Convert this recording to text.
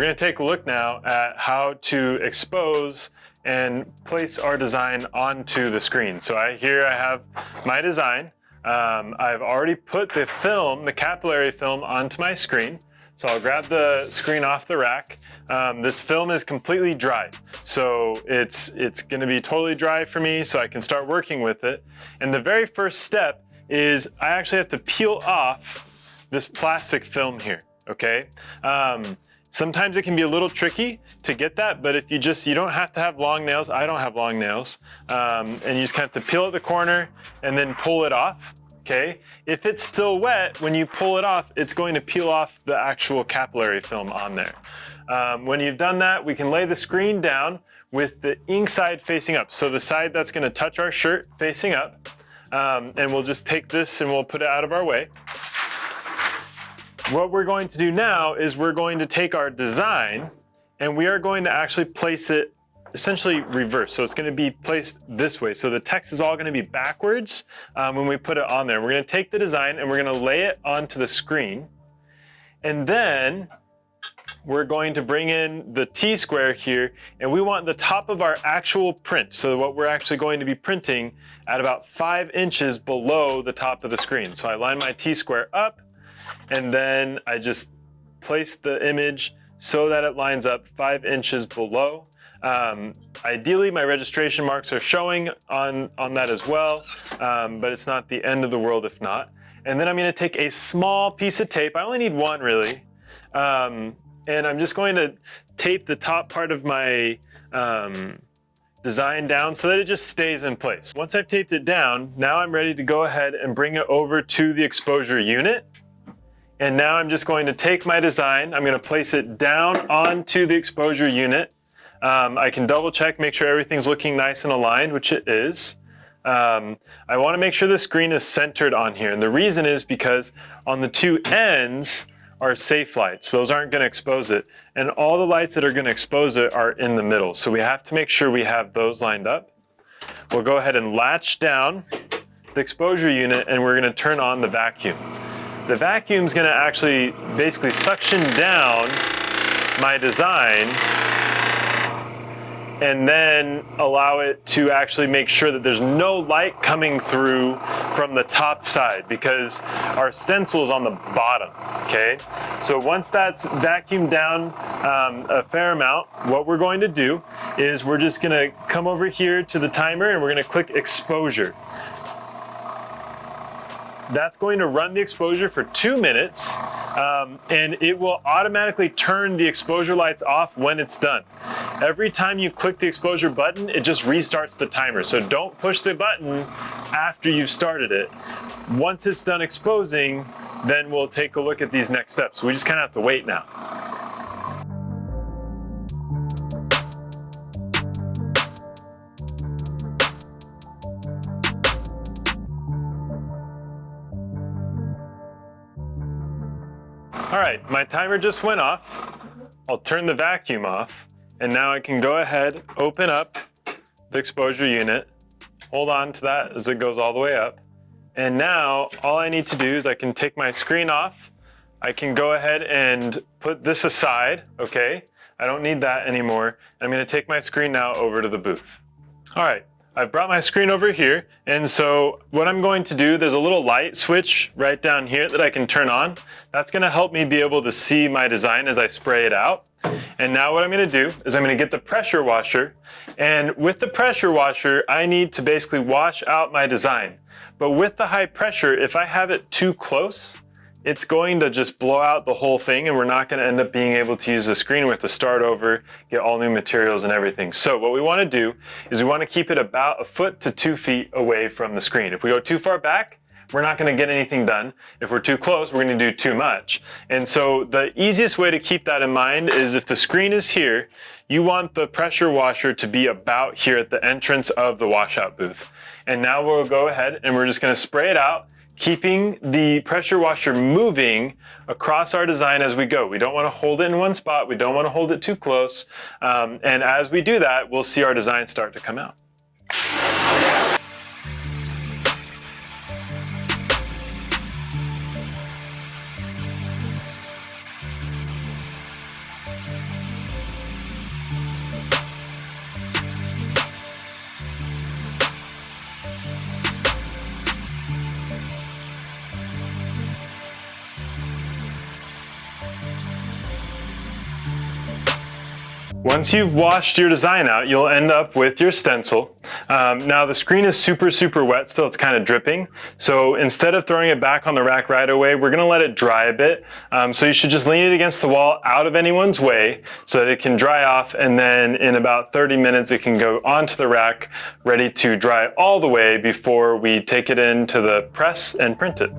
gonna take a look now at how to expose and place our design onto the screen. So here I have my design. I've already put the film, the capillary film, onto my screen. So I'll grab the screen off the rack. This film is completely dry. So it's gonna be totally dry for me so I can start working with it. And the very first step is I actually have to peel off this plastic film here, okay? Sometimes it can be a little tricky to get that, but if you don't have to have long nails. I don't have long nails. And you just kind of have to peel at the corner and then pull it off, okay? If it's still wet, when you pull it off, it's going to peel off the actual capillary film on there. When you've done that, we can lay the screen down with the ink side facing up. So the side that's gonna touch our shirt facing up. And we'll just take this and we'll put it out of our way. What we're going to do now is we're going to take our design and we are going to actually place it essentially reverse. So it's going to be placed this way. So the text is all going to be backwards when we put it on there. We're going to take the design and we're going to lay it onto the screen. And then we're going to bring in the T-square here, and we want the top of our actual print. So what we're actually going to be printing at about 5 inches below the top of the screen. So I line my T-square up, and then I just place the image so that it lines up 5 inches below. Ideally, my registration marks are showing on that as well, but it's not the end of the world if not. And then I'm going to take a small piece of tape. I only need one really. And I'm just going to tape the top part of my design down so that it just stays in place. Once I've taped it down, now I'm ready to go ahead and bring it over to the exposure unit. And now I'm just going to take my design, I'm going to place it down onto the exposure unit. I can double check, make sure everything's looking nice and aligned, which it is. I want to make sure the screen is centered on here. And the reason is because on the two ends are safe lights. Those aren't going to expose it. And all the lights that are going to expose it are in the middle. So we have to make sure we have those lined up. We'll go ahead and latch down the exposure unit and we're going to turn on the vacuum. The vacuum is going to actually basically suction down my design and then allow it to actually make sure that there's no light coming through from the top side because our stencil is on the bottom, okay? So once that's vacuumed down a fair amount, what we're going to do is we're just gonna come over here to the timer and we're gonna click exposure. That's going to run the exposure for 2 minutes and it will automatically turn the exposure lights off when it's done. Every time you click the exposure button, it just restarts the timer. So don't push the button after you've started it. Once it's done exposing, then we'll take a look at these next steps. We just kind of have to wait now. All right, my timer just went off. I'll turn the vacuum off, and now I can go ahead, open up the exposure unit, hold on to that as it goes all the way up. And now all I need to do is I can take my screen off. I can go ahead and put this aside, okay? I don't need that anymore. I'm gonna take my screen now over to the booth. All right. I've brought my screen over here, and so what I'm going to do, there's a little light switch right down here that I can turn on. That's gonna help me be able to see my design as I spray it out. And now what I'm gonna do is I'm gonna get the pressure washer, and with the pressure washer, I need to basically wash out my design. But with the high pressure, if I have it too close, it's going to just blow out the whole thing and we're not going to end up being able to use the screen. We have to start over, get all new materials and everything. So what we want to do is we want to keep it about 1 foot to 2 feet away from the screen. If we go too far back, we're not going to get anything done. If we're too close, we're going to do too much. And so the easiest way to keep that in mind is if the screen is here, you want the pressure washer to be about here at the entrance of the washout booth. And now we'll go ahead and we're just going to spray it out, keeping the pressure washer moving across our design as we go. We don't want to hold it in one spot. We don't want to hold it too close. And as we do that, we'll see our design start to come out. Once you've washed your design out, you'll end up with your stencil. Now the screen is super wet still, it's kind of dripping. So instead of throwing it back on the rack right away, we're gonna let it dry a bit. So you should just lean it against the wall out of anyone's way so that it can dry off, and then in about 30 minutes it can go onto the rack ready to dry all the way before we take it into the press and print it.